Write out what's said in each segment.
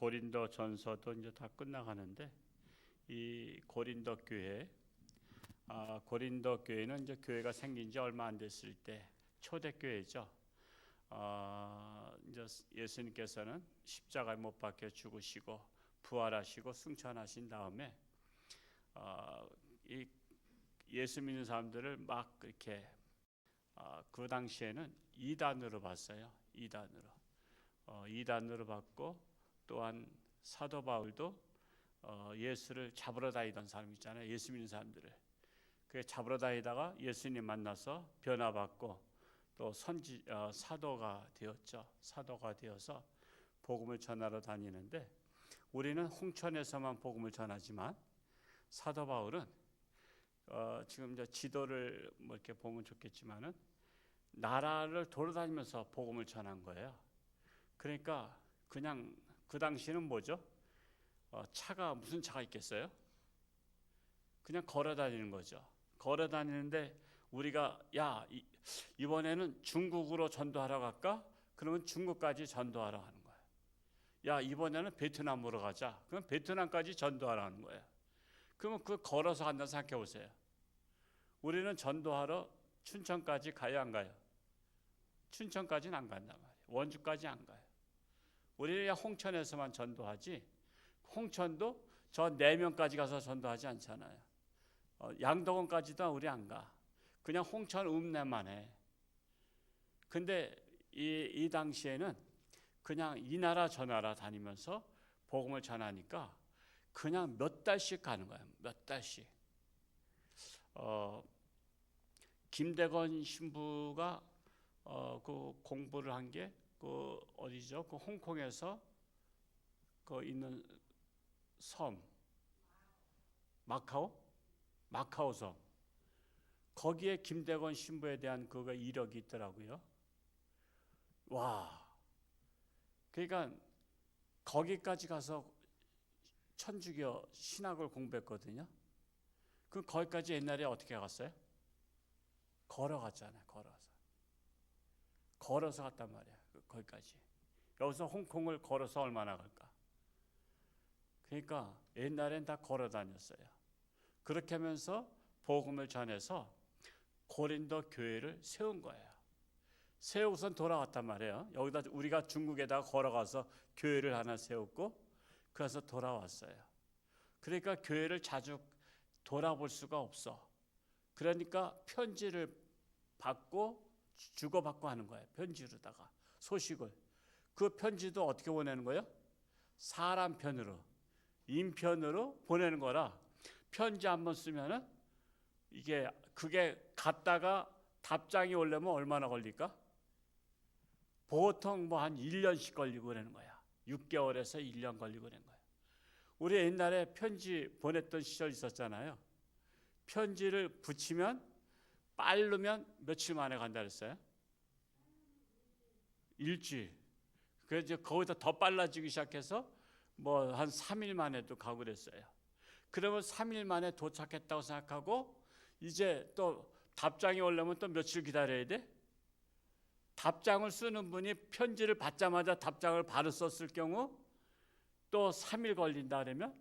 고린도 전서도 이제 다 끝나가는데 이 고린도 교회, 고린도 교회는 이제 교회가 생긴 지 얼마 안 됐을 때 초대 교회죠. 이제 예수님께서는 십자가에 못 박혀 죽으시고 부활하시고 승천하신 다음에 이 예수 믿는 사람들을 막 이렇게 그 당시에는 이단으로 봤어요. 이단으로 봤고, 또한 사도 바울도 예수를 잡으러 다니던 사람 있잖아요. 예수 믿는 사람들을 그 잡으러 다니다가 예수님 만나서 변화받고 또 사도가 되었죠. 사도가 되어서 복음을 전하러 다니는데, 우리는 홍천에서만 복음을 전하지만 사도 바울은 지금 이제 지도를 뭐 이렇게 보면 좋겠지만은 나라를 돌아다니면서 복음을 전한 거예요. 그러니까 그냥 그 당시는 뭐죠? 차가 무슨 차가 있겠어요? 그냥 걸어 다니는 거죠. 걸어 다니는데 우리가 이번에는 중국으로 전도하러 갈까? 그러면 중국까지 전도하러 가는 거예요. 야, 이번에는 베트남으로 가자. 그럼 베트남까지 전도하러 가는 거예요. 그러면 그 걸어서 간다 생각해 보세요. 우리는 전도하러 춘천까지 가야 안 가요? 춘천까지는 안 간단 말이에요. 원주까지 안 가요. 우리는 홍천에서만 전도하지, 홍천도 저 4명까지 가서 전도하지 않잖아요. 양덕원까지도 우리 안 가. 그냥 홍천 읍내만 해. 근데 이 당시에는 그냥 이 나라 저 나라 다니면서 복음을 전하니까 그냥 몇 달씩 가는 거예요. 몇 달씩. 김대건 신부가 그 공부를 한 게 그 어디죠? 그 홍콩에서 그 있는 섬 마카오 섬, 거기에 김대건 신부에 대한 그거 이력이 있더라고요. 와, 그러니까 거기까지 가서 천주교 신학을 공부했거든요. 그럼 거기까지 옛날에 어떻게 갔어요? 걸어갔잖아요. 걸어서 갔단 말이야. 거기까지. 여기서 홍콩을 걸어서 얼마나 갈까? 그러니까 옛날엔 다 걸어 다녔어요. 그렇게 하면서 복음을 전해서 고린도 교회를 세운 거예요. 세우고선 돌아왔단 말이에요. 여기다 우리가 중국에다가 걸어가서 교회를 하나 세웠고, 그래서 돌아왔어요. 그러니까 교회를 자주 돌아볼 수가 없어. 그러니까 편지를 받고 주고받고 하는 거예요. 편지로다가 소식을. 그 편지도 어떻게 보내는 거예요? 사람 편으로, 인편으로 보내는 거라, 편지 한번 쓰면은 그게 갔다가 답장이 오려면 얼마나 걸릴까? 보통 뭐 한 1년씩 걸리고 그러는 거야. 6개월에서 1년 걸리고 그러는 거야. 우리 옛날에 편지 보냈던 시절 있었잖아요. 편지를 붙이면 빠르면 며칠 만에 간다 그랬어요? 일주일. 그래서 거기다 더 빨라지기 시작해서 뭐 한 3일 만에도 가고 그랬어요. 그러면 3일 만에 도착했다고 생각하고 이제 또 답장이 오려면 또 며칠 기다려야 돼? 답장을 쓰는 분이 편지를 받자마자 답장을 바로 썼을 경우 또 3일 걸린다 그러면,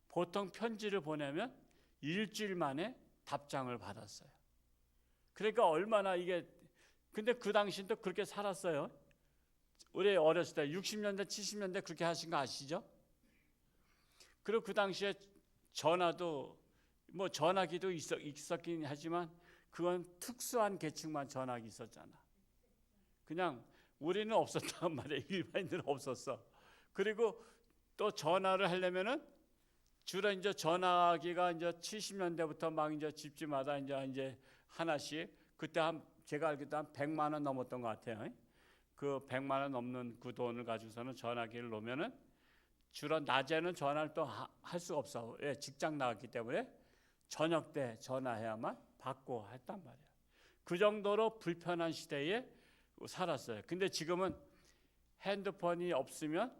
보통 편지를 보내면 일주일 만에 답장을 받았어요. 그러니까 얼마나 이게, 근데 그 당시도 그렇게 살았어요. 우리 어렸을 때 60년대 70년대 그렇게 하신 거 아시죠? 그리고 그 당시에 전화도 뭐 전화기도 있었긴 하지만 그건 특수한 계층만 전화기 있었잖아. 그냥 우리는 없었단 말이에요. 일반인들은 없었어. 그리고 또 전화를 하려면은 주로 이제 전화기가 이제 70년대부터 막 이제 집집마다 이제 하나씩, 그때 제가 알기로 한 100만 원 넘었던 것 같아요. 그 100만 원 넘는 그 돈을 가지고서는 전화기를 놓으면은 주로 낮에는 전화를 또 할 수가 없어. 왜? 직장 나갔기 때문에 저녁 때 전화해야만 받고 했단 말이야. 그 정도로 불편한 시대에 살았어요. 근데 지금은 핸드폰이 없으면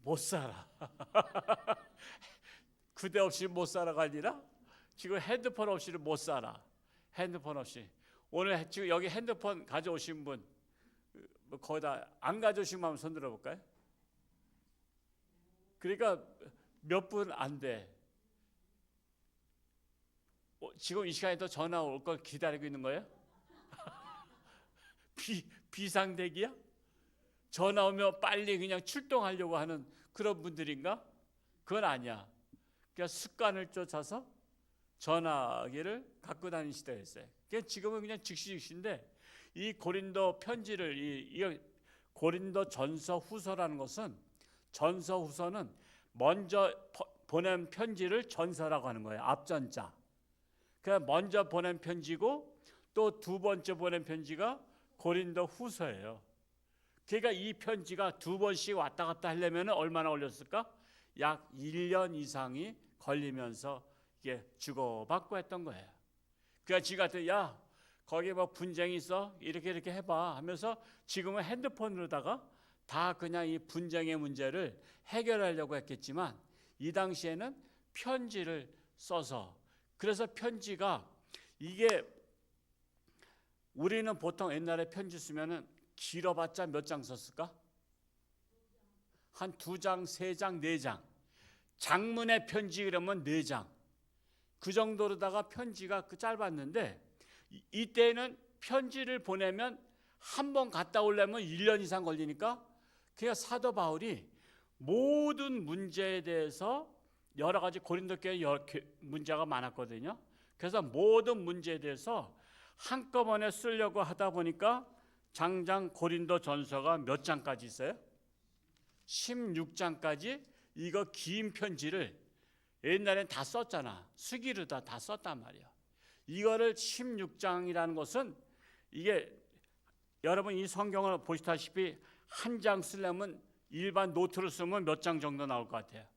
못 살아. 그대 없이 못 살아가 아니라 지금 핸드폰 없이는 못 살아. 핸드폰 없이. 오늘 지금 여기 핸드폰 가져오신 분, 거의 다 안 가져오신 분 한번 손 들어볼까요? 그러니까 몇 분 안 돼. 지금 이 시간에 또 전화 올 걸 기다리고 있는 거예요? 비상대기야? 전화 오면 빨리 그냥 출동하려고 하는 그런 분들인가? 그건 아니야. 그러니까 습관을 쫓아서 전화기를 갖고 다니는 시대였어요. 그러니까 지금은 그냥 즉시즉시인데, 이 고린도 편지를 이 고린도 전서 후서라는 것은, 전서 후서는 먼저 보낸 편지를 전서라고 하는 거예요. 앞전자. 그러니까 먼저 보낸 편지고 또 두 번째 보낸 편지가 고린도 후서예요. 그러니까 이 편지가 두 번씩 왔다 갔다 하려면 얼마나 걸렸을까? 약 1년 이상이 걸리면서 이게 주고받고 했던 거예요. 그러니까 지가 야 거기 뭐 분쟁이 있어 이렇게 해봐 하면서 지금은 핸드폰으로다가 다 그냥 이 분쟁의 문제를 해결하려고 했겠지만, 이 당시에는 편지를 써서, 그래서 편지가 이게 우리는 보통 옛날에 편지 쓰면은 길어봤자 몇 장 썼을까? 한 2장, 3장, 4장. 장문의 편지 그러면 4장. 그 정도로다가 편지가 짧았는데, 이때는 편지를 보내면 한 번 갔다 오려면 1년 이상 걸리니까, 그러니까 사도 바울이 모든 문제에 대해서 여러 가지 고린도 교회 문제가 많았거든요. 그래서 모든 문제에 대해서 한꺼번에 쓰려고 하다 보니까 장장 고린도 전서가 몇 장까지 있어요? 16장까지 이거 긴 편지를 옛날엔 다 썼잖아. 수기로 다 썼단 말이야. 이거를 16장이라는 것은, 이게 여러분 이 성경을 보시다시피 한 장 쓰려면 일반 노트로 쓰면 몇 장 정도 나올 것 같아요?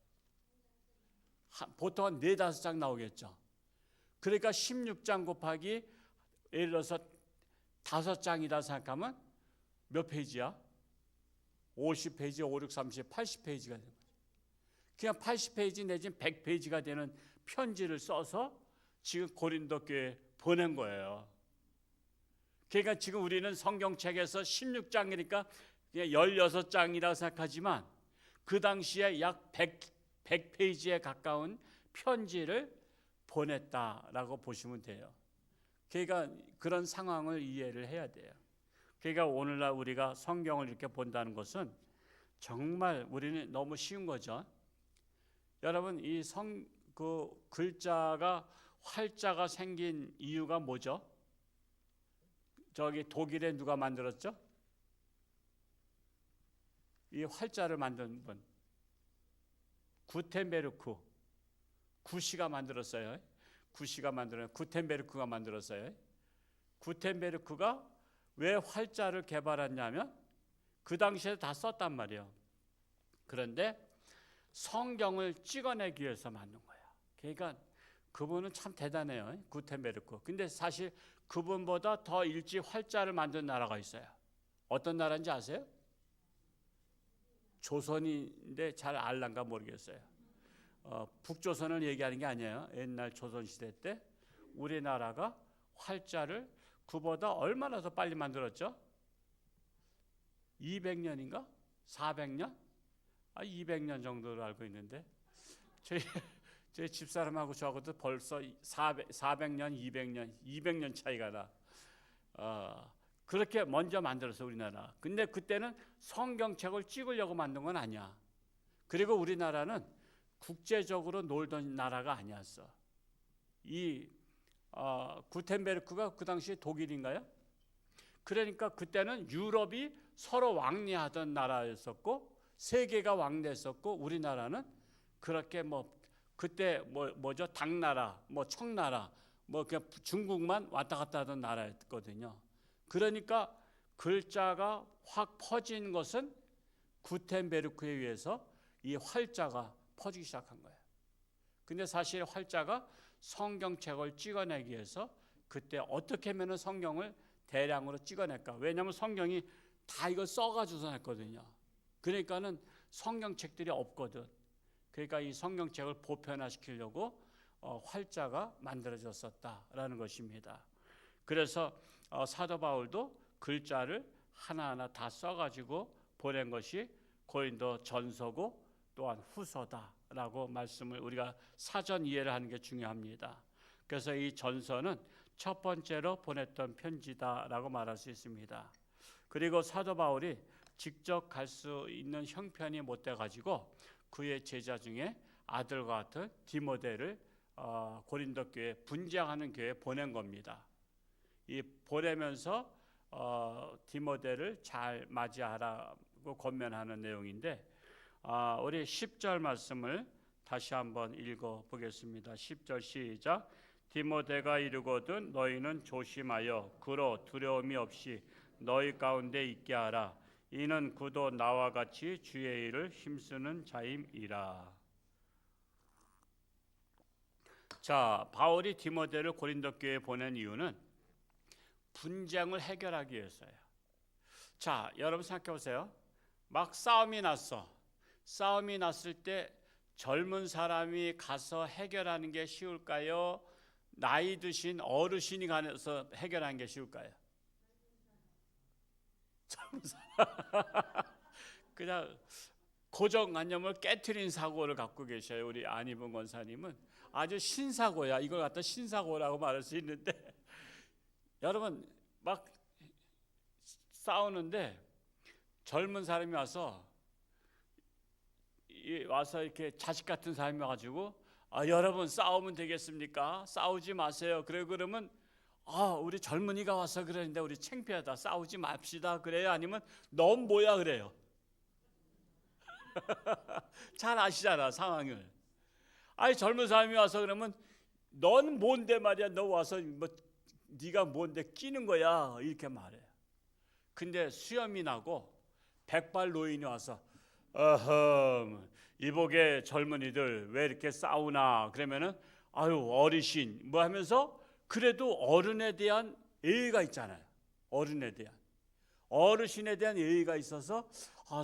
보통 한 4-5장 나오겠죠. 그러니까 16장 곱하기 예를 들어서 5장이다 생각하면 몇 페이지야? 50페이지, 5, 6, 30, 80페이지가 되는 거죠. 그냥 80페이지 내지는 100페이지가 되는 편지를 써서 지금 고린도 교회에 보낸 거예요. 그러니까 지금 우리는 성경책에서 16장이니까 그냥 16장이라고 생각하지만, 그 당시에 약 100페이지에 가까운 편지를 보냈다라고 보시면 돼요. 그러니까 그런 상황을 이해를 해야 돼요. 그러니까 오늘날 우리가 성경을 이렇게 본다는 것은 정말 우리는 너무 쉬운 거죠. 여러분 이 그 글자가 활자가 생긴 이유가 뭐죠? 저기 독일에 누가 만들었죠? 이 활자를 만든 분, 구텐베르크. 구시가 만들었어요. 구텐베르크가 만들었어요. 구텐베르크가 왜 활자를 개발했냐면 그 당시에 다 썼단 말이에요. 그런데 성경을 찍어내기 위해서 만든 거예요. 그러니까 그분은 참 대단해요. 구텐베르크. 근데 사실 그분보다 더 일찍 활자를 만든 나라가 있어요. 어떤 나라인지 아세요? 조선인데 잘 알란가 모르겠어요. 북조선을 얘기하는 게 아니에요. 옛날 조선시대 때 우리나라가 활자를 그보다 얼마나 더 빨리 만들었죠? 200년인가? 400년? 200년 정도로 알고 있는데, 저희 집사람하고 저하고도 벌써 400년, 200년 차이가 나. 그렇게 먼저 만들었어 우리나라. 근데 그때는 성경책을 찍으려고 만든 건 아니야. 그리고 우리나라는 국제적으로 놀던 나라가 아니었어. 이 구텐베르크가 그 당시에 독일인가요? 그러니까 그때는 유럽이 서로 왕래하던 나라였었고 세계가 왕래했었고, 우리나라는 그렇게 그때 뭐죠? 당나라, 청나라, 그냥 중국만 왔다 갔다 하던 나라였거든요. 그러니까 글자가 확 퍼진 것은 구텐베르크에 의해서 이 활자가 퍼지기 시작한 거예요. 근데 사실 활자가 성경책을 찍어내기 위해서 그때 어떻게 하면 성경을 대량으로 찍어낼까? 왜냐하면 성경이 다 이거 써가지고서 냈거든요. 그러니까는 성경책들이 없거든. 그러니까 이 성경책을 보편화시키려고 활자가 만들어졌었다라는 것입니다. 그래서 사도 바울도 글자를 하나하나 다 써가지고 보낸 것이 고린도 전서고, 또한 후서다라고 말씀을 우리가 사전 이해를 하는 게 중요합니다. 그래서 이 전서는 첫 번째로 보냈던 편지다라고 말할 수 있습니다. 그리고 사도 바울이 직접 갈 수 있는 형편이 못 돼 가지고 그의 제자 중에 아들과 같은 디모데를 고린도 교회 분쟁하는 교회에 보낸 겁니다. 이 보내면서 디모데를 잘 맞이하라고 권면하는 내용인데 우리 10절 말씀을 다시 한번 읽어 보겠습니다. 10절 시작. 디모데가 이르거든 너희는 조심하여 그로 두려움이 없이 너희 가운데 있게 하라. 이는 그도 나와 같이 주의 일을 힘쓰는 자임이라. 자, 바울이 디모데를 고린도 교회에 보낸 이유는 분쟁을 해결하기 위해서예요. 자, 여러분 생각해 보세요. 막 싸움이 났어. 싸움이 났을 때 젊은 사람이 가서 해결하는 게 쉬울까요? 나이 드신 어르신이 가서 해결하는 게 쉬울까요? 젊은 사람. 그냥 고정관념을 깨트린 사고를 갖고 계셔요. 우리 안희봉 권사님은 아주 신사고야. 이걸 갖다 신사고라고 말할 수 있는데 여러분 막 싸우는데 젊은 사람이 와서 이렇게 자식 같은 사람이 와가지고 여러분 싸우면 되겠습니까? 싸우지 마세요. 그러면 우리 젊은이가 와서 그러는데 우리 창피하다. 싸우지 맙시다. 그래요? 아니면 넌 뭐야? 그래요? 잘 아시잖아 상황을. 젊은 사람이 와서 그러면 넌 뭔데 말이야. 너 와서 뭐 네가 뭔데 끼는 거야. 이렇게 말해요. 근데 수염이 나고 백발 노인이 와서 이복의 젊은이들 왜 이렇게 싸우나 그러면은 어르신 뭐 하면서 그래도 어른에 대한 예의가 있잖아요. 어르신에 대한 예의가 있어서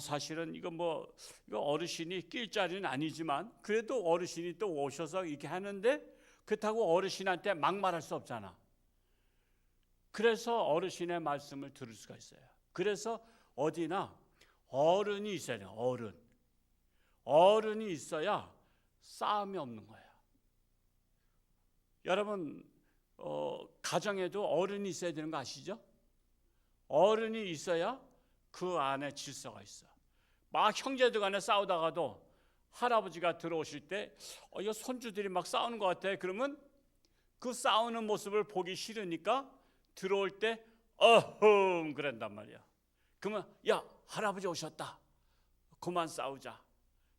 사실은 이거 어르신이 낄 자리는 아니지만 그래도 어르신이 또 오셔서 이렇게 하는데 그렇다고 어르신한테 막말할 수 없잖아. 그래서 어르신의 말씀을 들을 수가 있어요. 그래서 어디나 어른이 있어야 돼요. 어른이 있어야 싸움이 없는 거예요. 여러분 가정에도 어른이 있어야 되는 거 아시죠? 어른이 있어야 그 안에 질서가 있어. 막 형제들 간에 싸우다가도 할아버지가 들어오실 때 이거 손주들이 막 싸우는 것 같아. 그러면 그 싸우는 모습을 보기 싫으니까 들어올 때 그런단 말이야. 그러면 야 할아버지 오셨다. 그만 싸우자.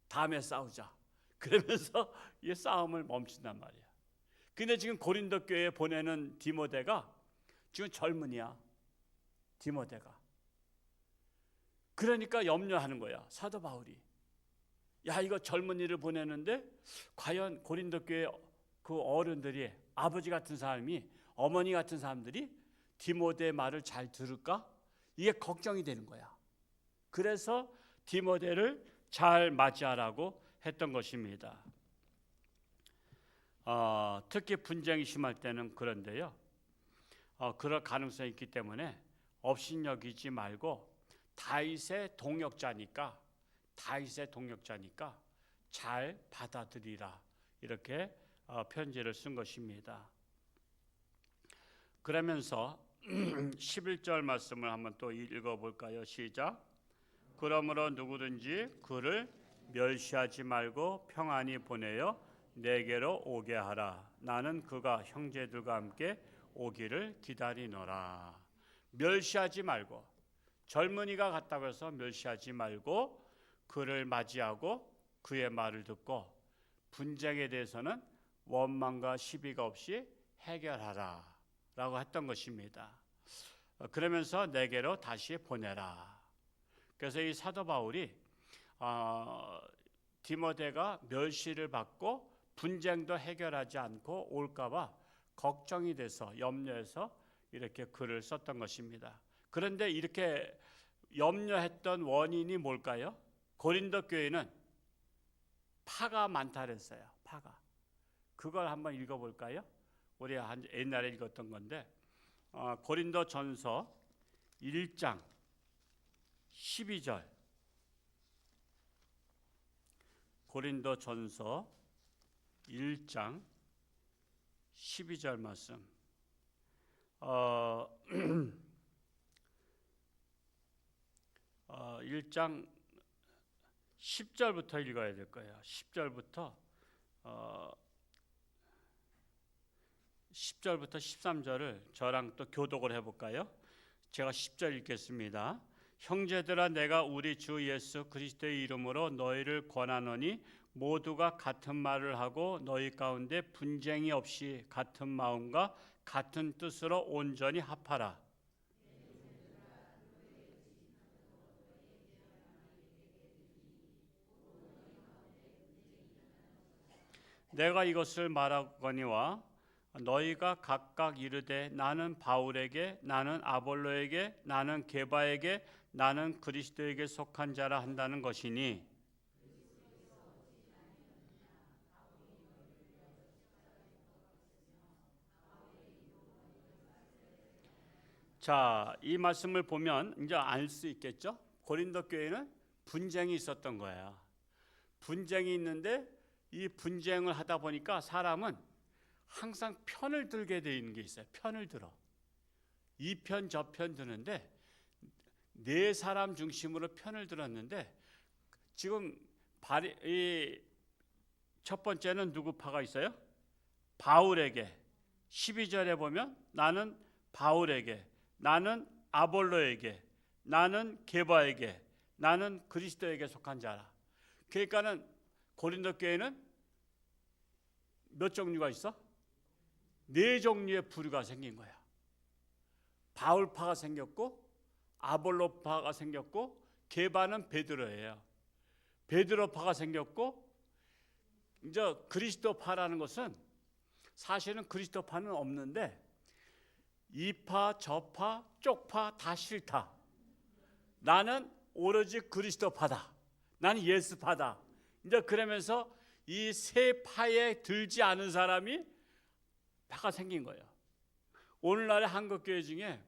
다음에 싸우자. 그러면서 이 싸움을 멈춘단 말이야. 근데 지금 고린도 교회에 보내는 디모데가 지금 젊은이야. 디모데가. 그러니까 염려하는 거야. 사도 바울이. 이거 젊은이를 보내는데 과연 고린도 교회 그 어른들이 아버지 같은 사람이 어머니 같은 사람들이 디모데의 말을 잘 들을까? 이게 걱정이 되는 거야. 그래서 디모데를 잘 맞이하라고 했던 것입니다. 특히 분쟁이 심할 때는 그런데요. 그럴 가능성이 있기 때문에 업신여기지 말고 다윗의 동역자니까 잘 받아들이라 이렇게 편지를 쓴 것입니다. 그러면서 11절 말씀을 한번 또 읽어볼까요? 시작. 그러므로 누구든지 그를 멸시하지 말고 평안히 보내어 내게로 오게 하라. 나는 그가 형제들과 함께 오기를 기다리노라. 멸시하지 말고, 젊은이가 갔다고 해서 멸시하지 말고 그를 맞이하고 그의 말을 듣고 분쟁에 대해서는 원망과 시비가 없이 해결하라 라고 했던 것입니다. 그러면서 내게로 다시 보내라. 그래서 이 사도 바울이 디모데가 멸시를 받고 분쟁도 해결하지 않고 올까봐 걱정이 돼서 염려해서 이렇게 글을 썼던 것입니다. 그런데 이렇게 염려했던 원인이 뭘까요? 고린도 교회는 파가 많다 그랬어요. 파가. 그걸 한번 읽어볼까요? 우리 옛날에 읽었던 건데 고린도 전서 1장 12절 고린도전서 1장 12절 말씀. 1장 10절부터 읽어야 될 거예요. 10절부터 13절을 저랑 또 교독을 해볼까요? 제가 10절 읽겠습니다. 형제들아, 내가 우리 주 예수 그리스도의 이름으로 너희를 권하노니 모두가 같은 말을 하고 너희 가운데 분쟁이 없이 같은 마음과 같은 뜻으로 온전히 합하라. 내가 이것을 말하거니와 너희가 각각 이르되 나는 바울에게, 나는 아볼로에게, 나는 게바에게, 나는 그리스도에게 속한 자라 한다는 것이니, 자, 이 말씀을 보면 이제 알 수 있겠죠? 고린도 교회는 분쟁이 있었던 거야. 분쟁이 있는데 이 분쟁을 하다 보니까 사람은 항상 편을 들게 돼 있는 게 있어요. 편을 들어. 이 편 저 편 드는데 네 사람 중심으로 편을 들었는데 지금 첫 번째는 누구 파가 있어요? 바울에게. 12절에 보면 나는 바울에게, 나는 아볼로에게, 나는 게바에게, 나는 그리스도에게 속한 자라. 그러니까는 고린도 교회는 몇 종류가 있어? 네 종류의 부류가 생긴 거야. 바울파가 생겼고, 아볼로파가 생겼고, 게바는 베드로예요. 베드로파가 생겼고, 이제 그리스도파라는 것은 사실은 그리스도파는 없는데 이파, 저파, 쪽파 다 싫다. 나는 오로지 그리스도파다. 나는 예수파다. 이제 그러면서 이 세 파에 들지 않은 사람이 파가 생긴 거예요. 오늘날의 한국교회 중에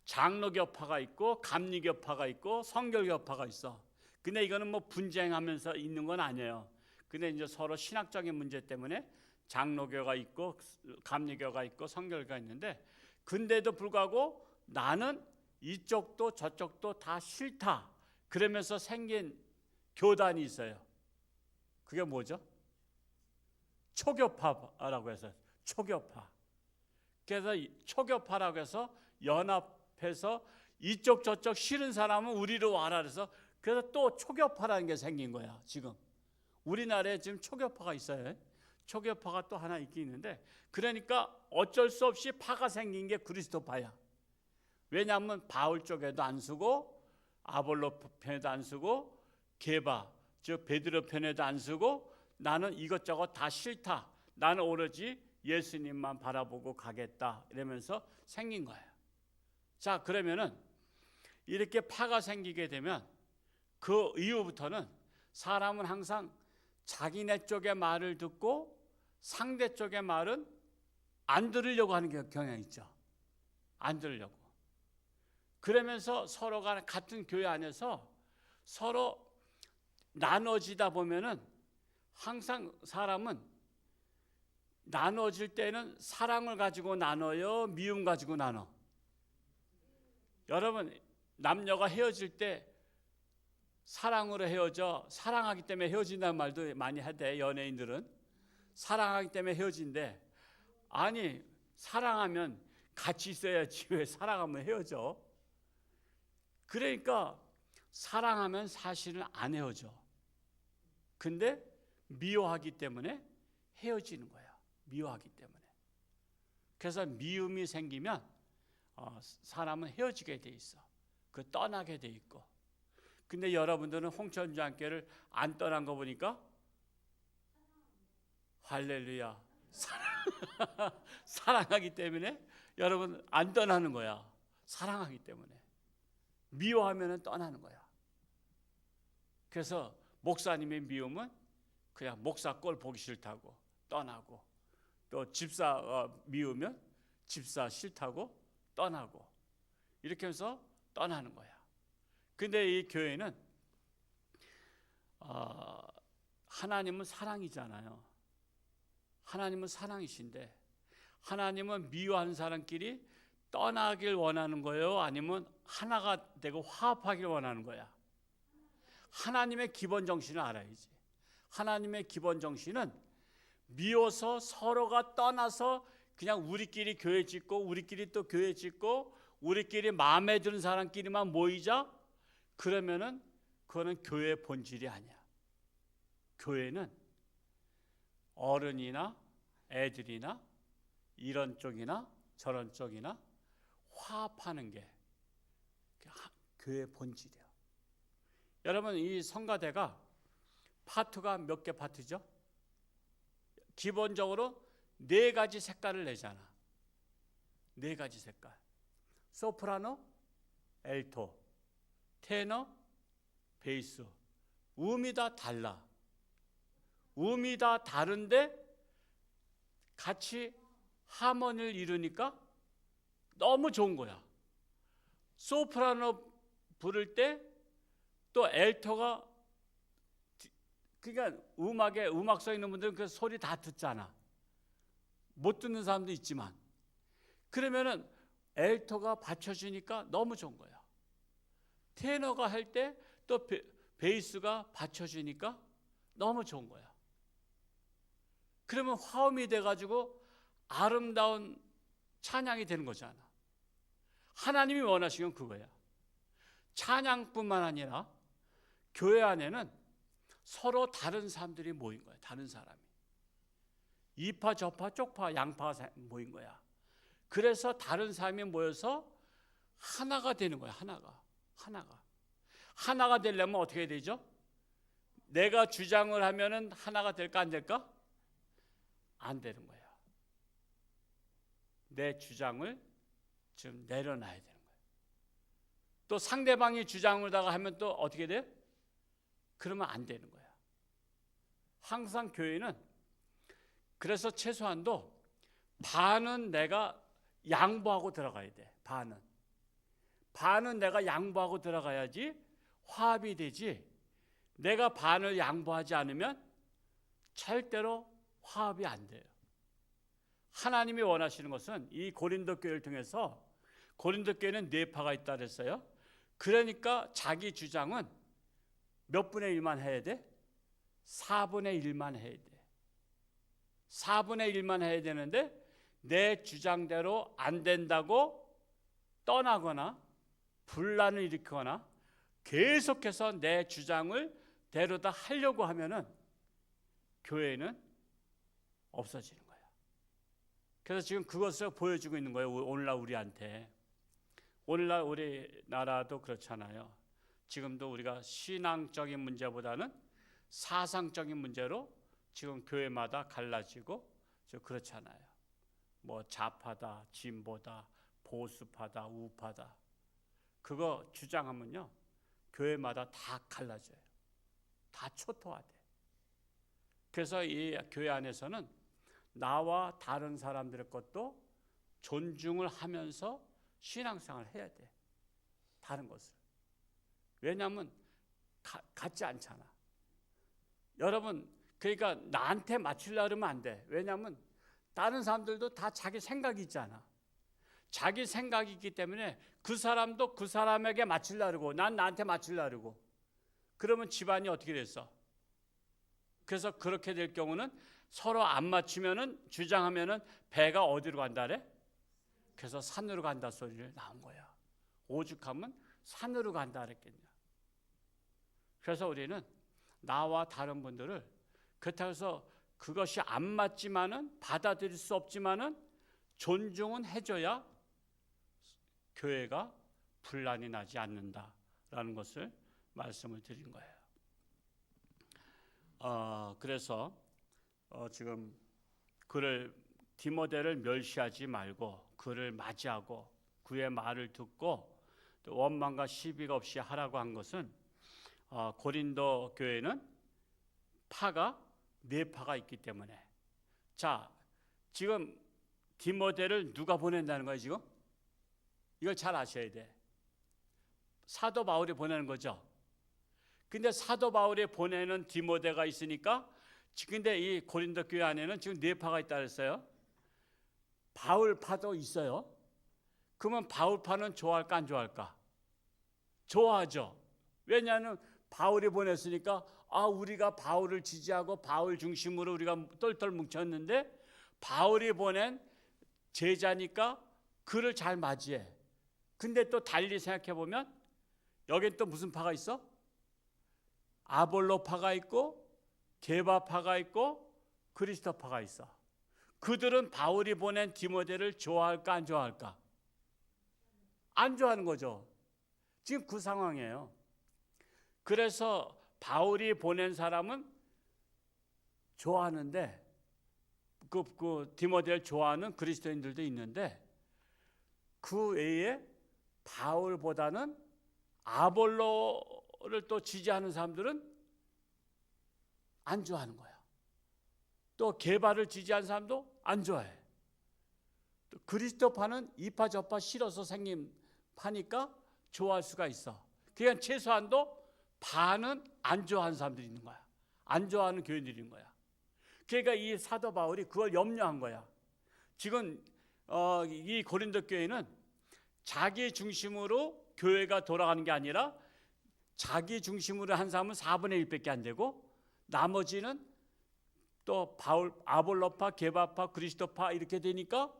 장로교파가 있고 감리교파가 있고 성결교파가 있어. 근데 이거는 뭐 분쟁하면서 있는 건 아니에요. 근데 이제 서로 신학적인 문제 때문에 장로교가 있고 감리교가 있고 성결교가 있는데, 근데도 불구하고 나는 이쪽도 저쪽도 다 싫다. 그러면서 생긴 교단이 있어요. 그게 뭐죠? 초교파라고 해서 초교파. 그래서 초교파라고 해서 연합해서 이쪽 저쪽 싫은 사람은 우리로 와라 그래서 그래서 또 초교파라는 게 생긴 거야. 지금 우리나라에 지금 초교파가 있어요. 초교파가 또 하나 있긴 있는데, 그러니까 어쩔 수 없이 파가 생긴 게 그리스도파야. 왜냐하면 바울 쪽에도 안 쓰고 아볼로 편에도 안 쓰고 게바 즉 베드로 편에도 안 쓰고 나는 이것저것 다 싫다. 나는 오로지 예수님만 바라보고 가겠다. 이러면서 생긴 거예요. 자, 그러면은 이렇게 파가 생기게 되면 그 이후부터는 사람은 항상 자기네 쪽의 말을 듣고 상대 쪽의 말은 안 들으려고 하는 경향이 있죠. 안 들으려고. 그러면서 서로가 같은 교회 안에서 서로 나눠지다 보면은 항상 사람은 나눠질 때는 사랑을 가지고 나눠요, 미움 가지고 나눠. 여러분, 남녀가 헤어질 때 사랑으로 헤어져. 사랑하기 때문에 헤어진다는 말도 많이 하대. 연예인들은 사랑하기 때문에 헤어진대. 아니, 사랑하면 같이 있어야지 왜 사랑하면 헤어져? 그러니까 사랑하면 사실은 안 헤어져. 근데 미워하기 때문에 헤어지는 거야. 미워하기 때문에. 그래서 미움이 생기면 사람은 헤어지게 돼 있어. 그 떠나게 돼 있고. 근데 여러분들은 홍천주안교회를 안 떠난 거 보니까 할렐루야. 사랑하기 때문에 여러분 안 떠나는 거야. 사랑하기 때문에. 미워하면 떠나는 거야. 그래서 목사님의 미움은 그냥 목사 꼴 보기 싫다고 떠나고, 또 집사 미우면 집사 싫다고 떠나고, 이렇게 해서 떠나는 거야. 근데 이 교회는 하나님은 사랑이잖아요. 하나님은 사랑이신데 하나님은 미워하는 사람끼리 떠나길 원하는 거예요? 아니면 하나가 되고 화합하길 원하는 거야? 하나님의 기본 정신을 알아야지. 하나님의 기본 정신은 미워서 서로가 떠나서 그냥 우리끼리 교회 짓고 우리끼리 또 교회 짓고 우리끼리 마음에 드는 사람끼리만 모이자. 그러면은 그거는 교회의 본질이 아니야. 교회는 어른이나 애들이나 이런 쪽이나 저런 쪽이나 화합하는 게 교회의 본질이야. 여러분, 이 성가대가 파트가 몇 개 파트죠? 기본적으로 4가지 색깔을 내잖아. 4가지 색깔. 소프라노, 엘토, 테너, 베이스. 음이 다 달라. 음이 다 다른데 같이 하모니를 이루니까 너무 좋은 거야. 소프라노 부를 때 또 엘토가, 그러니까 음악성 있는 분들은 그 소리 다 듣잖아. 못 듣는 사람도 있지만 그러면은 엘토가 받쳐주니까 너무 좋은 거야. 테너가 할 때 또 베이스가 받쳐주니까 너무 좋은 거야. 그러면 화음이 돼가지고 아름다운 찬양이 되는 거잖아. 하나님이 원하시는 건 그거야. 찬양뿐만 아니라 교회 안에는 서로 다른 사람들이 모인 거야. 다른 사람이. 이파 저파 쪽파 양파가 모인 거야. 그래서 다른 사람이 모여서 하나가 되는 거야. 하나가 되려면 어떻게 해야 되죠? 내가 주장을 하면은 하나가 될까 안 될까? 안 되는 거야. 내 주장을 좀 내려놔야 되는 거야. 또 상대방이 주장을 다가 하면 또 어떻게 돼요? 그러면 안 되는 거야. 항상 교회는 그래서 최소한도 반은 내가 양보하고 들어가야 돼. 반은 내가 양보하고 들어가야지 화합이 되지. 내가 반을 양보하지 않으면 절대로 화합이 안 돼요. 하나님이 원하시는 것은 이 고린도 교회를 통해서, 고린도 교회는 4파가 있다 그랬어요. 그러니까 자기 주장은 몇 분의 1만 해야 돼? 4분의 1만 해야 돼. 4분의 1만 해야 되는데 내 주장대로 안 된다고 떠나거나 분란을 일으키거나 계속해서 내 주장을 대로다 하려고 하면은 교회는 없어지는 거야. 그래서 지금 그것을 보여주고 있는 거예요. 오늘날 우리한테. 오늘날 우리나라도 그렇잖아요. 지금도 우리가 신앙적인 문제보다는 사상적인 문제로 지금 교회마다 갈라지고 그렇잖아요. 뭐 좌파다, 진보다, 보수파다, 우파다. 그거 주장하면요, 교회마다 다 갈라져요. 다 초토화돼. 그래서 이 교회 안에서는 나와 다른 사람들의 것도 존중을 하면서 신앙생활을 해야 돼. 다른 것을. 왜냐하면 같지 않잖아. 여러분, 그러니까 나한테 맞추려고 하면 안 돼. 왜냐하면 다른 사람들도 다 자기 생각이 있잖아. 자기 생각이 있기 때문에 그 사람도 그 사람에게 맞추려고 하고 난 나한테 맞추려고 하고 그러면 집안이 어떻게 됐어? 그래서 그렇게 될 경우는 서로 안 맞추면은, 주장하면은 배가 어디로 간다래? 그래서 산으로 간다 소리를 나온 거야. 오죽하면 산으로 간다 그랬겠냐. 그래서 우리는 나와 다른 분들을 그렇다고 해서 그것이 안 맞지만은, 받아들일 수 없지만은 존중은 해줘야 교회가 분란이 나지 않는다라는 것을 말씀을 드린 거예요. 그래서 지금 그를, 디모데를 멸시하지 말고 그를 맞이하고 그의 말을 듣고 또 원망과 시비가 없이 하라고 한 것은, 고린도 교회는 파가 4파가 있기 때문에. 자, 지금 디모데를 누가 보낸다는 거예요 지금? 이걸 잘 아셔야 돼. 사도 바울이 보내는 거죠. 근데 사도 바울이 보내는 디모데가 있으니까, 근데 이 고린도 교회 안에는 지금 네 파가 있다 그랬어요. 바울파도 있어요. 그러면 바울파는 좋아할까 안 좋아할까? 좋아하죠. 왜냐하면 바울이 보냈으니까 우리가 바울을 지지하고 바울 중심으로 우리가 똘똘 뭉쳤는데 바울이 보낸 제자니까 그를 잘 맞이해. 근데 또 달리 생각해 보면 여긴 또 무슨 파가 있어? 아볼로파가 있고 게바파가 있고 그리스도파가 있어. 그들은 바울이 보낸 디모데를 좋아할까 안 좋아할까? 안 좋아하는 거죠. 지금 그 상황이에요. 그래서 바울이 보낸 사람은 좋아하는데 그 디모데를 좋아하는 그리스도인들도 있는데 그 외에 바울보다는 아볼로를 또 지지하는 사람들은 안 좋아하는 거야. 또 게바를 지지하는 사람도 안 좋아해. 또 그리스도파는 이파 저파 싫어서 생긴 파니까 좋아할 수가 있어. 그러니까 최소한도 반은 안 좋아하는 사람들이 있는 거야. 안 좋아하는 교인들이 있는 거야. 그러니까 이 사도 바울이 그걸 염려한 거야. 지금 이 고린도 교회는 자기 중심으로 교회가 돌아가는 게 아니라 자기 중심으로 한 사람은 4분의 1밖에 안 되고 나머지는 또 바울, 아볼로파, 게바파, 그리스도파 이렇게 되니까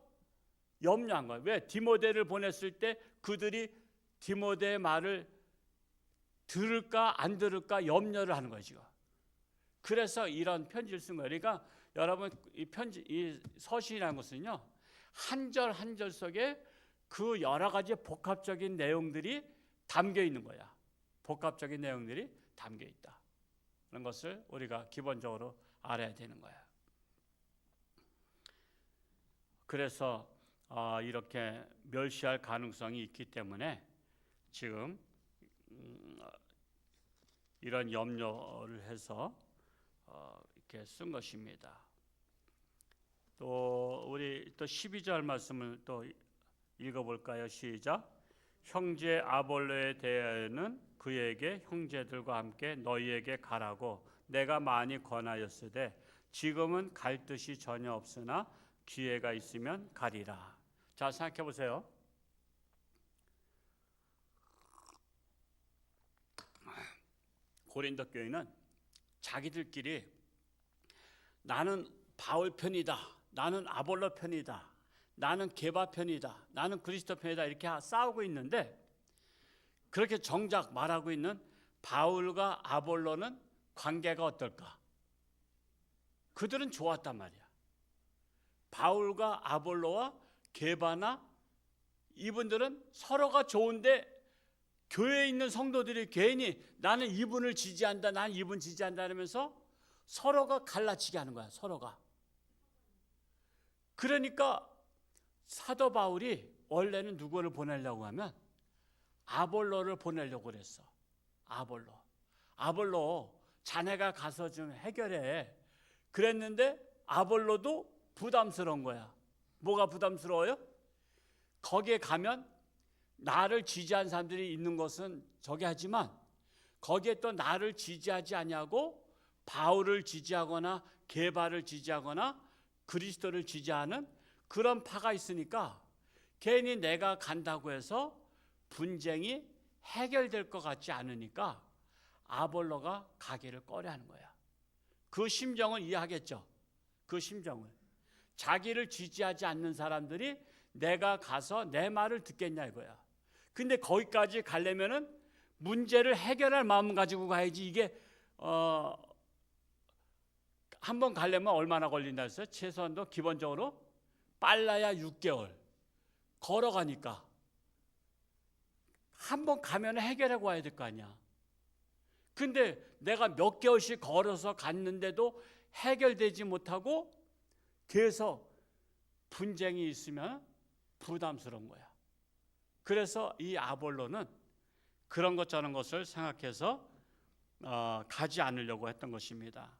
염려한 거야. 왜? 디모데를 보냈을 때 그들이 디모데의 말을 들을까 안 들을까 염려를 하는 거예요 지금. 그래서 이런 편지를 쓴 거예요. 그러니까 여러분 이 편지, 이 서신이라는 것은요 한 절 한 절 속에 그 여러 가지 복합적인 내용들이 담겨 있는 거야. 복합적인 내용들이 담겨 있다. 그런 것을 우리가 기본적으로 알아야 되는 거야. 그래서 이렇게 멸시할 가능성이 있기 때문에 지금 이런 염려를 해서 이렇게 쓴 것입니다. 또 우리 또 12절 말씀을 또 읽어볼까요? 시작. 형제 아볼로에 대하여는 그에게 형제들과 함께 너희에게 가라고 내가 많이 권하였으되 지금은 갈 뜻이 전혀 없으나 기회가 있으면 가리라. 자, 생각해 보세요. 고린도 교회는 자기들끼리 나는 바울 편이다, 나는 아볼로 편이다, 나는 게바 편이다, 나는 그리스도 편이다 이렇게 싸우고 있는데 그렇게 정작 말하고 있는 바울과 아볼로는 관계가 어떨까? 그들은 좋았단 말이야. 바울과 아볼로와 게바나 이분들은 서로가 좋은데 교회에 있는 성도들이 괜히 나는 이분을 지지한다, 나는 이분 지지한다 하면서 서로가 갈라치게 하는 거야. 서로가. 그러니까 사도 바울이 원래는 누구를 보내려고 하면 아볼로를 보내려고 그랬어. 아볼로 자네가 가서 좀 해결해. 그랬는데 아볼로도 부담스러운 거야. 뭐가 부담스러워요? 거기에 가면 나를 지지한 사람들이 있는 것은 저기 하지만 거기에 또 나를 지지하지 아니하고 바울을 지지하거나 게바를 지지하거나 그리스도를 지지하는 그런 파가 있으니까 괜히 내가 간다고 해서 분쟁이 해결될 것 같지 않으니까 아볼로가 가기를 꺼려하는 거야. 그 심정을 이해하겠죠. 그 심정을. 자기를 지지하지 않는 사람들이 내가 가서 내 말을 듣겠냐 이거야. 근데 거기까지 가려면은 문제를 해결할 마음 가지고 가야지. 이게 한번 가려면 얼마나 걸린다 했어요? 최소한도 기본적으로 빨라야 6개월 걸어가니까 한번 가면 해결하고 와야 될 거 아니야. 근데 내가 몇 개월씩 걸어서 갔는데도 해결되지 못하고 계속 분쟁이 있으면 부담스러운 거야. 그래서 이 아볼로는 그런 것 저런 것을 생각해서 가지 않으려고 했던 것입니다.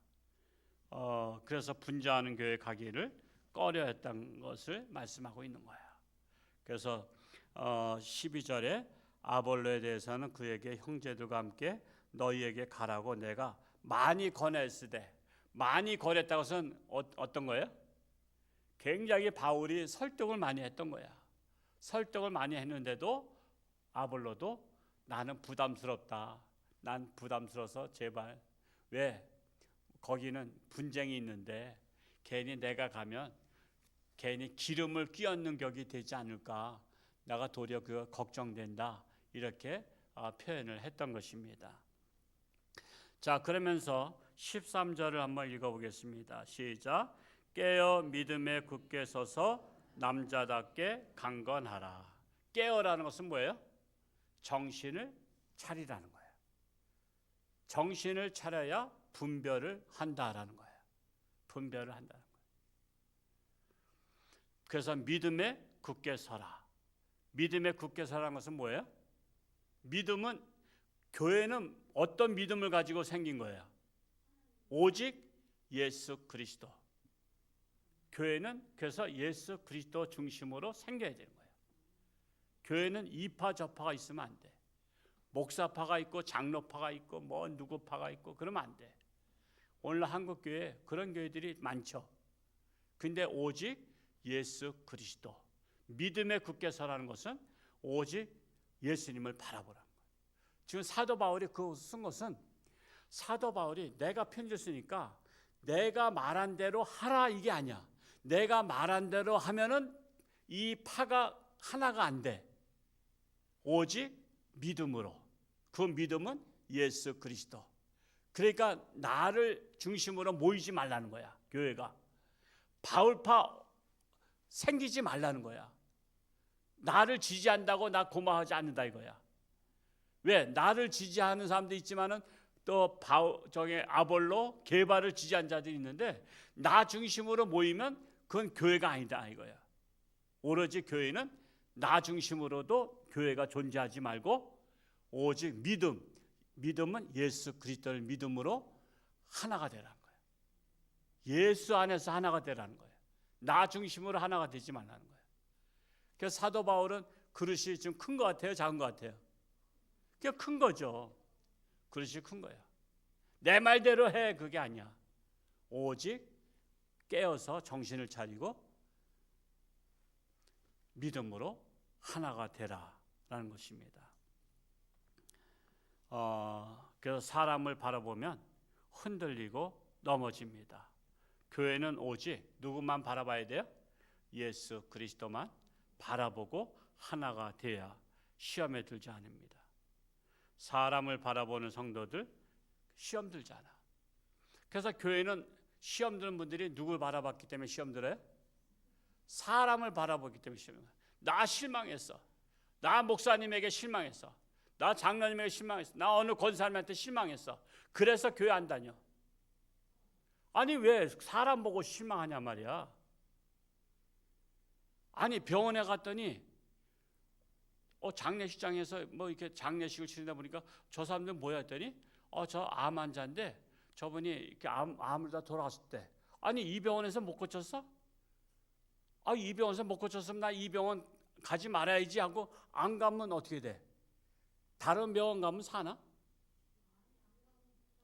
그래서 분주하는 교회 가기를 꺼려했던 것을 말씀하고 있는 거예요. 그래서 12절에 아볼로에 대해서는 그에게 형제들과 함께 너희에게 가라고 내가 많이 권했으되, 많이 권했다고 해서는 어떤 거예요? 굉장히 바울이 설득을 많이 했던 거야. 설득을 많이 했는데도 아볼로도 나는 부담스럽다. 난 부담스러워서 제발, 왜? 거기는 분쟁이 있는데 괜히 내가 가면 괜히 기름을 끼얹는 격이 되지 않을까. 내가 도리어 그거 걱정된다. 이렇게 표현을 했던 것입니다. 자, 그러면서 13절을 한번 읽어보겠습니다. 시작. 깨어 믿음에 굳게 서서 남자답게 강건하라. 깨어라는 것은 뭐예요? 정신을 차리라는 거예요. 정신을 차려야 분별을 한다라는 거예요. 분별을 한다는 거예요. 그래서 믿음에 굳게 서라. 믿음에 굳게 서라는 것은 뭐예요? 믿음은, 교회는 어떤 믿음을 가지고 생긴 거예요? 오직 예수 그리스도. 교회는 그래서 예수 그리스도 중심으로 생겨야 되는 거예요. 교회는 이파 저파가 있으면 안 돼. 목사파가 있고 장로파가 있고 뭐 누구파가 있고 그러면 안 돼. 오늘 한국 교회 그런 교회들이 많죠. 근데 오직 예수 그리스도, 믿음에 굳게 서라는 것은 오직 예수님을 바라보라는 거예요. 지금 사도 바울이 그 쓴 것은, 사도 바울이 내가 편지를 쓰니까 내가 말한 대로 하라 이게 아니야. 내가 말한 대로 하면은 이 파가 하나가 안 돼. 오직 믿음으로. 그 믿음은 예수 그리스도. 그러니까 나를 중심으로 모이지 말라는 거야. 교회가 바울파 생기지 말라는 거야. 나를 지지한다고 나 고마워하지 않는다 이거야. 왜? 나를 지지하는 사람도 있지만은 또 아볼로, 게바를 지지한 자들이 있는데 나 중심으로 모이면 그건 교회가 아니다 이거야. 오로지 교회는 나 중심으로도 교회가 존재하지 말고 오직 믿음은 예수 그리스도를 믿음으로 하나가 되라는 거예요. 예수 안에서 하나가 되라는 거예요. 나 중심으로 하나가 되지 말라는 거예요. 그래서 사도 바울은 그릇이 좀 큰 것 같아요, 작은 것 같아요? 그게 큰 거죠. 그릇이 큰 거예요. 내 말대로 해 그게 아니야. 오직 깨어서 정신을 차리고 믿음으로 하나가 되라라는 것입니다. 그래서 사람을 바라보면 흔들리고 넘어집니다. 교회는 오직 누구만 바라봐야 돼요? 예수 그리스도만 바라보고 하나가 되어야 시험에 들지 않습니다. 사람을 바라보는 성도들 시험 들잖아. 그래서 교회는 시험 드는 분들이 누굴 바라봤기 때문에 시험 들어요? 사람을 바라보기 때문에 시험 들어요. 나 실망했어. 나 목사님에게 실망했어. 나 장로님에게 실망했어. 나 어느 권사님한테 실망했어. 그래서 교회 안 다녀. 아니 왜 사람 보고 실망하냐 말이야. 아니 병원에 갔더니 장례식장에서 뭐 이렇게 장례식을 치르다 보니까 저 사람들 뭐야 했더니 저 암 환자인데 저분이 이렇게 암을 다 돌아갔을 때, 아니 이 병원에서 못 고쳤어? 이 병원에서 못 고쳤으면 나 이 병원 가지 말아야지 하고 안 가면 어떻게 돼? 다른 병원 가면 사나?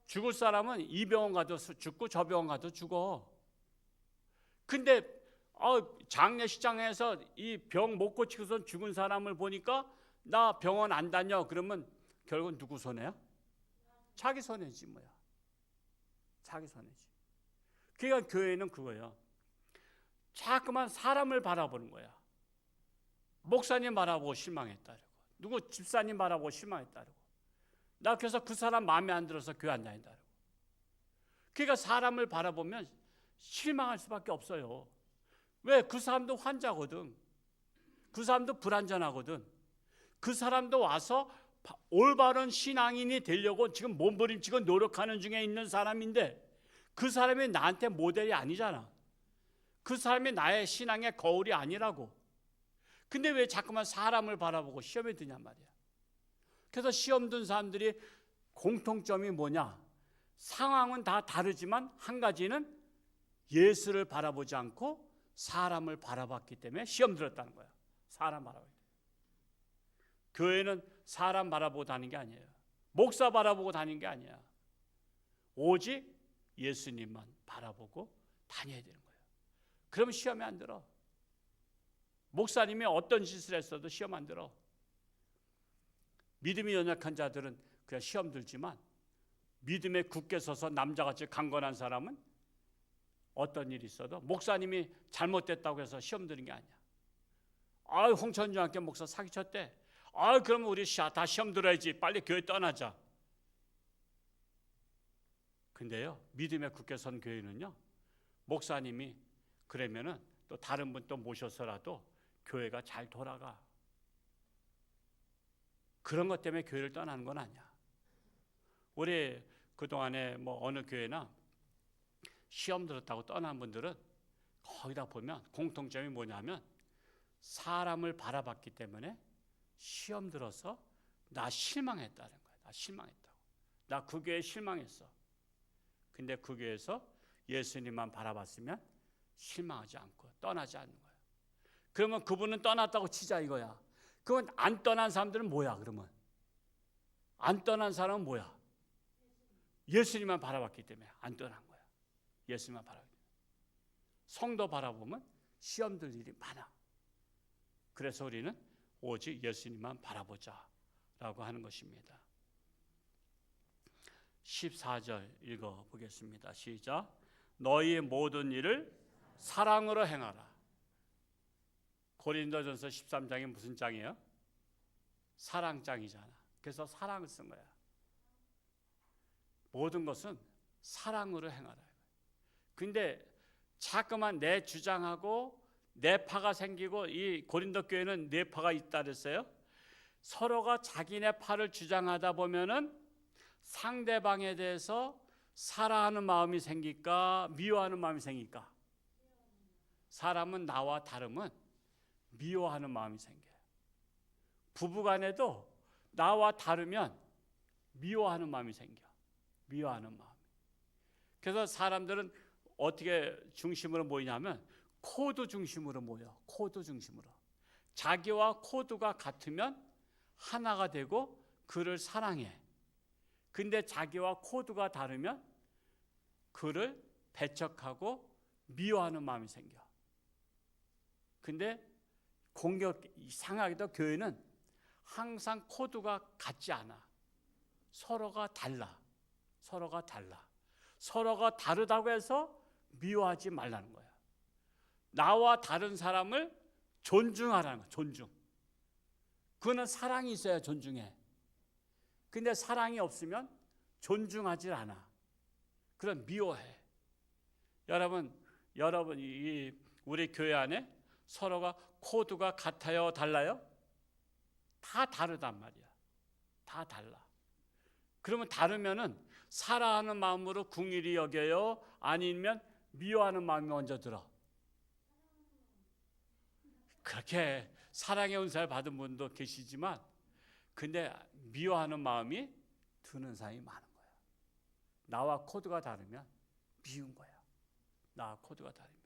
죽을 사람은 이 병원 가도 죽고 저 병원 가도 죽어. 근데 장례식장에서 이 병 못 고치고서 죽은 사람을 보니까 나 병원 안 다녀. 그러면 결국은 누구 손해야? 자기 손해지 뭐야. 자기 손해지. 그러니까 교회는 그거예요. 자꾸만 사람을 바라보는 거야. 목사님 바라보고 실망했다. 누구 집사님 바라보고 실망했다. 나 그래서 그 사람 마음에 안 들어서 교회 안 다닌다. 그러니까 사람을 바라보면 실망할 수밖에 없어요. 왜? 그 사람도 환자거든. 그 사람도 불완전하거든. 그 사람도 와서 올바른 신앙인이 되려고 지금 몸부림치고 노력하는 중에 있는 사람인데 그 사람이 나한테 모델이 아니잖아. 그 사람이 나의 신앙의 거울이 아니라고. 근데 왜 자꾸만 사람을 바라보고 시험에 드냔 말이야. 그래서 시험 든 사람들이 공통점이 뭐냐? 상황은 다 다르지만 한 가지는 예수를 바라보지 않고 사람을 바라봤기 때문에 시험 들었다는 거야. 사람 바라보기 때문에. 교회는 사람 바라보고 다니는 게 아니에요. 목사 바라보고 다니는 게 아니야. 오직 예수님만 바라보고 다녀야 되는 거예요. 그러면 시험에 안 들어. 목사님이 어떤 짓을 했어도 시험 안 들어. 믿음이 연약한 자들은 그냥 시험 들지만 믿음에 굳게 서서 남자같이 강건한 사람은 어떤 일이 있어도 목사님이 잘못됐다고 해서 시험 드는 게 아니야. 홍천주 함께 목사 사기쳤대. 그러면 우리 다 시험 들어야지. 빨리 교회 떠나자. 근데요, 믿음에 굳게 선 교회는요, 목사님이 그러면은 또 다른 분 또 모셔서라도 교회가 잘 돌아가. 그런 것 때문에 교회를 떠나는 건 아니야. 우리 그동안에 어느 교회나 시험 들었다고 떠난 분들은 거기다 보면 공통점이 뭐냐면 사람을 바라봤기 때문에 시험 들어서 나 실망했다는 거야. 나 실망했다고. 나 그 교회에 실망했어. 근데 그 교회에서 예수님만 바라봤으면 실망하지 않고 떠나지 않는 거야. 그러면 그분은 떠났다고 치자 이거야. 그러면 안 떠난 사람들은 뭐야? 그러면 안 떠난 사람은 뭐야? 예수님만 바라봤기 때문에 안 떠난 거야. 예수님만 바라봤기 때문에. 성도 바라보면 시험 들 일이 많아. 그래서 우리는 오직 예수님만 바라보자 라고 하는 것입니다. 14절 읽어보겠습니다. 시작. 너희의 모든 일을 사랑으로 행하라. 고린도전서 13장이 무슨 장이에요? 사랑장이잖아. 그래서 사랑을 쓴 거야. 모든 것은 사랑으로 행하라. 근데 자꾸만 내 주장하고 내파가 생기고, 이 고린도 교회는 내파가 있다 그랬어요. 서로가 자기네 파를 주장하다 보면은 상대방에 대해서 사랑하는 마음이 생길까 미워하는 마음이 생길까? 사람은 나와 다르면 미워하는 마음이 생겨요. 부부간에도 나와 다르면 미워하는 마음이 생겨. 미워하는 마음. 그래서 사람들은 어떻게 중심으로 모이냐면 코드 중심으로 모여. 코드 중심으로. 자기와 코드가 같으면 하나가 되고 그를 사랑해. 근데 자기와 코드가 다르면 그를 배척하고 미워하는 마음이 생겨. 근데 이상하게도 교회는 항상 코드가 같지 않아. 서로가 달라. 서로가 달라. 서로가 다르다고 해서 미워하지 말라는 거야. 나와 다른 사람을 존중하라는 거야. 존중. 그거는 사랑이 있어야 존중해. 근데 사랑이 없으면 존중하지 않아. 그럼 미워해. 여러분 우리 교회 안에 서로가 코드가 같아요, 달라요? 다 다르단 말이야. 다 달라. 그러면 다르면은 사랑하는 마음으로 긍휼히 여겨요? 아니면 미워하는 마음이 먼저 들어? 그렇게 사랑의 은사를 받은 분도 계시지만 근데 미워하는 마음이 드는 사람이 많은 거야. 나와 코드가 다르면 미운 거야. 나와 코드가 다르면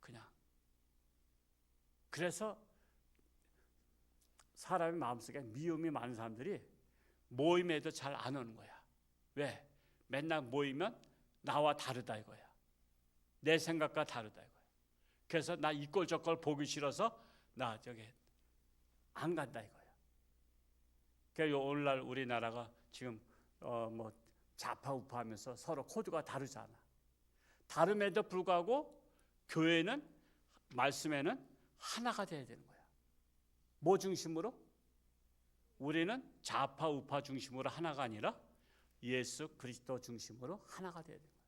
그냥. 그래서 사람의 마음속에 미움이 많은 사람들이 모임에도 잘 안 오는 거야. 왜? 맨날 모이면 나와 다르다 이거야. 내 생각과 다르다 이거야. 그래서 나 이 꼴 저 꼴 보기 싫어서 나 저기 안 간다 이거야. 그러니까 오늘날 우리나라가 지금 좌파 우파하면서 서로 코드가 다르잖아. 다름에도 불구하고 교회는 말씀에는 하나가 돼야 되는 거야. 뭐 중심으로? 우리는 좌파 우파 중심으로 하나가 아니라 예수 그리스도 중심으로 하나가 돼야 되는 거야.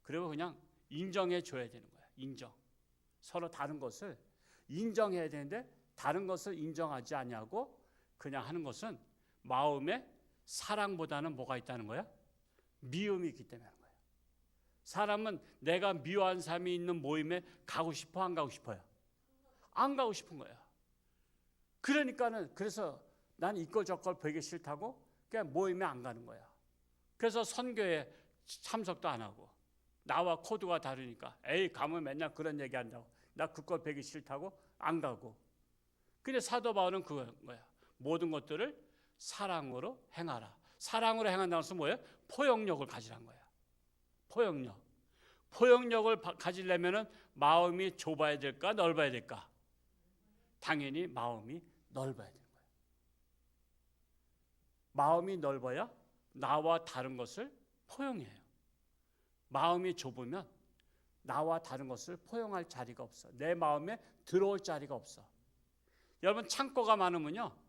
그리고 그냥 인정해 줘야 되는 거야. 인정. 서로 다른 것을 인정해야 되는데 다른 것을 인정하지 않냐고 그냥 하는 것은 마음에 사랑보다는 뭐가 있다는 거야? 미움이 있기 때문에 하는 거야. 사람은 내가 미워한 사람이 있는 모임에 가고 싶어 안 가고 싶어요? 안 가고 싶은 거야. 그래서 난 이걸 저걸 보기 싫다고 그냥 모임에 안 가는 거야. 그래서 선교에 참석도 안 하고 나와 코드가 다르니까 가면 맨날 그런 얘기 한다고 나 그걸 보기 싫다고 안 가고. 근데 사도 바울은 그거야. 모든 것들을 사랑으로 행하라. 사랑으로 행한다는 것은 뭐예요? 포용력을 가지라는 거야. 포용력을 가지려면은 마음이 좁아야 될까, 넓어야 될까? 당연히 마음이 넓어야 되는 거예요. 마음이 넓어야 나와 다른 것을 포용해요. 마음이 좁으면 나와 다른 것을 포용할 자리가 없어. 내 마음에 들어올 자리가 없어. 여러분, 창고가 많으면요,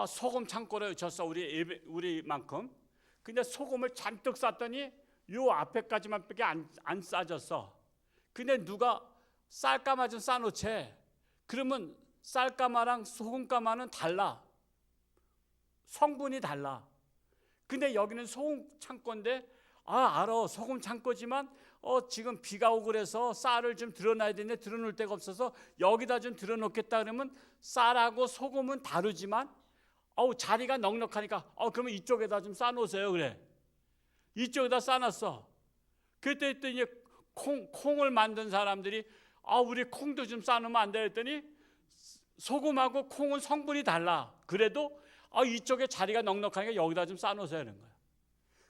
소금 창고를 졌어, 우리만큼. 근데 소금을 잔뜩 쌌더니 요 앞에까지만 밖에 안 싸졌어. 근데 누가 쌀가마 좀 싸놓지. 그러면 쌀가마랑 소금가마는 달라. 성분이 달라. 근데 여기는 소금 창고인데, 알아, 소금 창고지만 지금 비가 오고 그래서 쌀을 좀 드러놔야 되는데 드러놓을 데가 없어서 여기다 좀 드러놓겠다 그러면 쌀하고 소금은 다르지만 자리가 넉넉하니까 그러면 이쪽에다 좀 싸놓으세요. 그래. 이쪽에다 싸놨어. 그때 이제 콩을 만든 사람들이 우리 콩도 좀 싸놓으면 안 돼 했더니 소금하고 콩은 성분이 달라. 그래도 이쪽에 자리가 넉넉하니까 여기다 좀 싸놓으세요 하는 거야.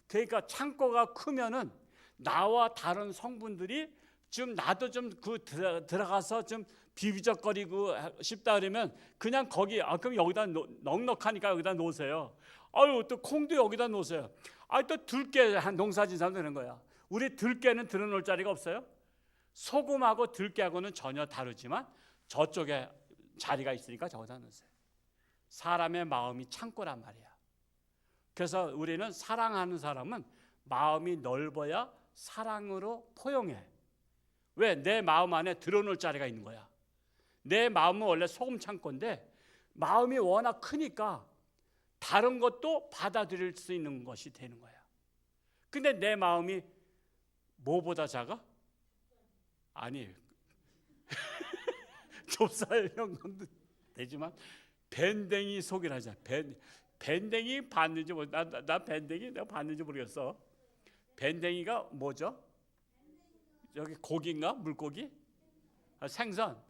그러니까 창고가 크면은 나와 다른 성분들이 좀 나도 좀 들어가서 좀 비비적거리고 싶다 그러면 그냥 거기 그럼 여기다 넉넉하니까 여기다 놓으세요. 또 콩도 여기다 놓으세요. 또 들깨 한 농사짓는 되는 거야. 우리 들깨는 들어놓을 자리가 없어요. 소금하고 들깨하고는 전혀 다르지만 저쪽에 자리가 있으니까 저기다 놓으세요. 사람의 마음이 창고란 말이야. 그래서 우리는 사랑하는 사람은 마음이 넓어야 사랑으로 포용해. 왜? 내 마음 안에 들어놓을 자리가 있는 거야. 내 마음은 원래 소금 창고인데 마음이 워낙 크니까 다른 것도 받아들일 수 있는 것이 되는 거야. 근데 내 마음이 뭐보다 작아? 아니 좁쌀형 건도 되지만 밴댕이 속이라자. 밴댕이 봤는지 나 밴댕이 내가 봤는지 모르겠어. 밴댕이가 뭐죠? 여기 고기인가? 물고기? 생선.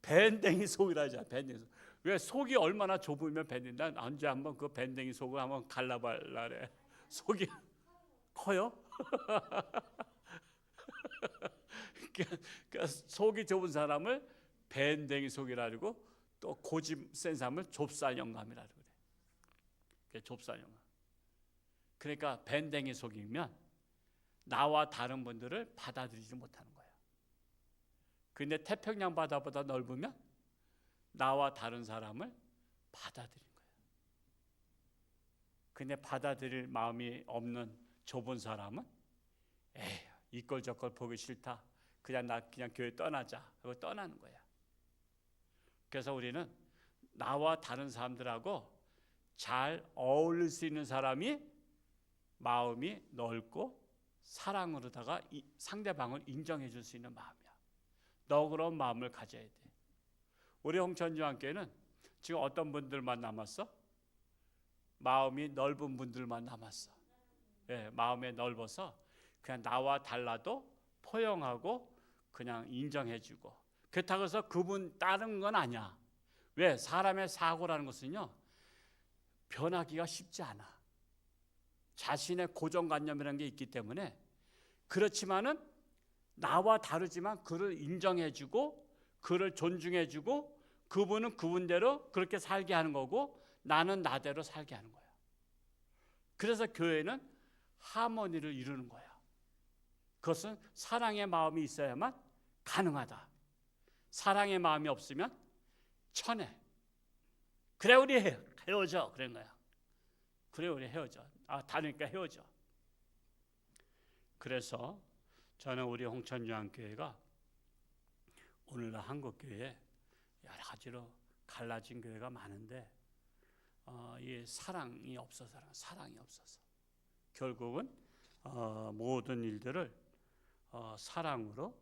밴댕이 속이라자. 밴댕이 속. 왜 속이 얼마나 좁으면 밴댕이? 난 언제 한번 그 밴댕이 속을 한번 갈라발라래. 속이 커요? 그러니까 속이 좁은 사람을 밴댕이 속이라 그러고 또 고집 센 사람을 좁쌀 영감이라 그래. 그게 좁쌀 영감. 그러니까 밴댕이 속이면 나와 다른 분들을 받아들이지 못하는 거야. 근데 태평양 바다보다 넓으면 나와 다른 사람을 받아들이는 거야. 근데 받아들일 마음이 없는 좁은 사람은 이걸 저걸 보기 싫다. 그냥 교회 떠나자. 그거 떠나는 거야. 그래서 우리는 나와 다른 사람들하고 잘 어울릴 수 있는 사람이 마음이 넓고 사랑으로다가 상대방을 인정해 줄 수 있는 마음이야. 너그러운 마음을 가져야 돼. 우리 홍천중앙교회는 지금 어떤 분들만 남았어? 마음이 넓은 분들만 남았어. 마음이 넓어서 그냥 나와 달라도 포용하고 그냥 인정해주고. 그렇다고 해서 그분 다른 건 아니야. 왜? 사람의 사고라는 것은요, 변하기가 쉽지 않아. 자신의 고정관념이라는 게 있기 때문에. 그렇지만은 나와 다르지만 그를 인정해주고 그를 존중해주고 그분은 그분대로 그렇게 살게 하는 거고 나는 나대로 살게 하는 거야. 그래서 교회는 하모니를 이루는 거야. 그것은 사랑의 마음이 있어야만 가능하다. 사랑의 마음이 없으면 천해. 그래 우리 헤어져. 그런 거야. 그래 우리 헤어져. 다르니까 헤어져. 그래서 저는 우리 홍천중앙교회가 오늘날 한국교회에 여러 가지로 갈라진 교회가 많은데 이 사랑이 없어서 결국은 모든 일들을 사랑으로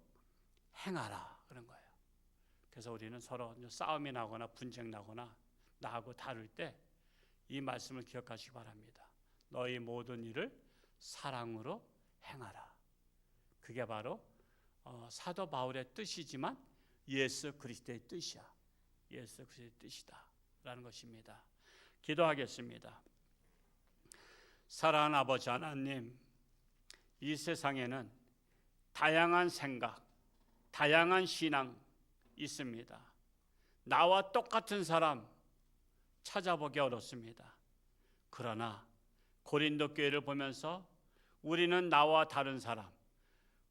행하라 그런 거예요. 그래서 우리는 서로 싸움이 나거나 분쟁 나거나 나하고 다를 때 이 말씀을 기억하시기 바랍니다. 너희 모든 일을 사랑으로 행하라. 그게 바로 사도 바울의 뜻이지만 예수 그리스도의 뜻이야. 예수 그리스도의 뜻이다 라는 것입니다. 기도하겠습니다. 사랑하는 아버지 하나님, 이 세상에는 다양한 생각, 다양한 신앙 있습니다. 나와 똑같은 사람 찾아보기 어렵습니다. 그러나 고린도 교회를 보면서 우리는 나와 다른 사람,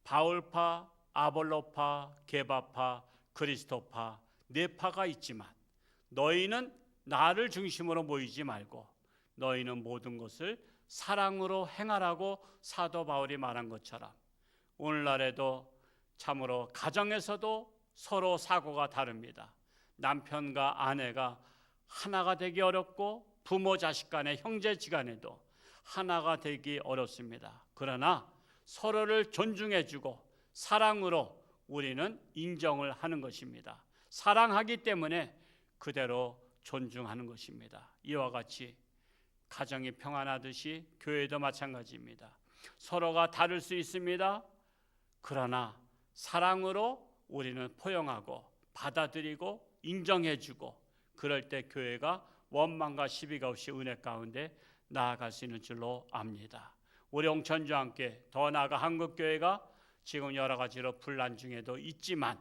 바울파, 아볼로파, 게바파, 그리스도파, 네 파가 있지만 너희는 나를 중심으로 모이지 말고 너희는 모든 것을 사랑으로 행하라고 사도 바울이 말한 것처럼 오늘날에도 참으로 가정에서도 서로 사고가 다릅니다. 남편과 아내가 하나가 되기 어렵고 부모 자식 간에 형제 지간에도 하나가 되기 어렵습니다. 그러나 서로를 존중해주고 사랑으로 우리는 인정을 하는 것입니다. 사랑하기 때문에 그대로 존중하는 것입니다. 이와 같이 가정이 평안하듯이 교회도 마찬가지입니다. 서로가 다를 수 있습니다. 그러나 사랑으로 우리는 포용하고 받아들이고 인정해주고 그럴 때 교회가 원망과 시비가 없이 은혜 가운데 나아갈 수 있는 줄로 압니다. 우리 홍천주와 함께 더 나아가 한국교회가 지금 여러 가지로 분란 중에도 있지만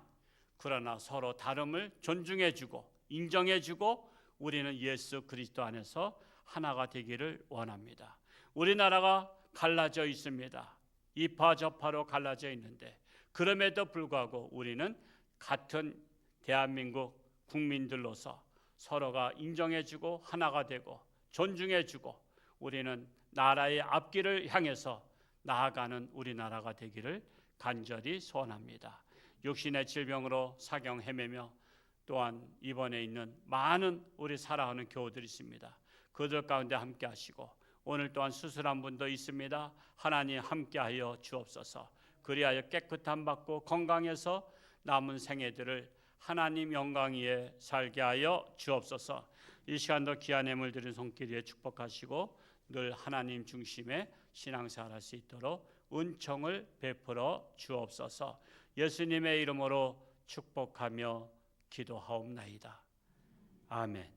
그러나 서로 다름을 존중해주고 인정해주고 우리는 예수 그리스도 안에서 하나가 되기를 원합니다. 우리나라가 갈라져 있습니다. 이파 저파로 갈라져 있는데 그럼에도 불구하고 우리는 같은 대한민국 국민들로서 서로가 인정해주고 하나가 되고 존중해주고 우리는 나라의 앞길을 향해서 나아가는 우리나라가 되기를 간절히 소원합니다. 육신의 질병으로 사경 헤매며 또한 입원해 있는 많은 우리 사랑하는 교우들이 있습니다. 그들 가운데 함께 하시고 오늘 또한 수술한 분도 있습니다. 하나님 함께하여 주옵소서. 그리하여 깨끗함 받고 건강해서 남은 생애들을 하나님 영광 위에 살게 하여 주옵소서. 이 시간도 귀한 예물 드린 손길 위에 축복하시고 늘 하나님 중심의 신앙생활 할 수 있도록 은총을 베풀어 주옵소서. 예수님의 이름으로 축복하며 기도하옵나이다. 아멘.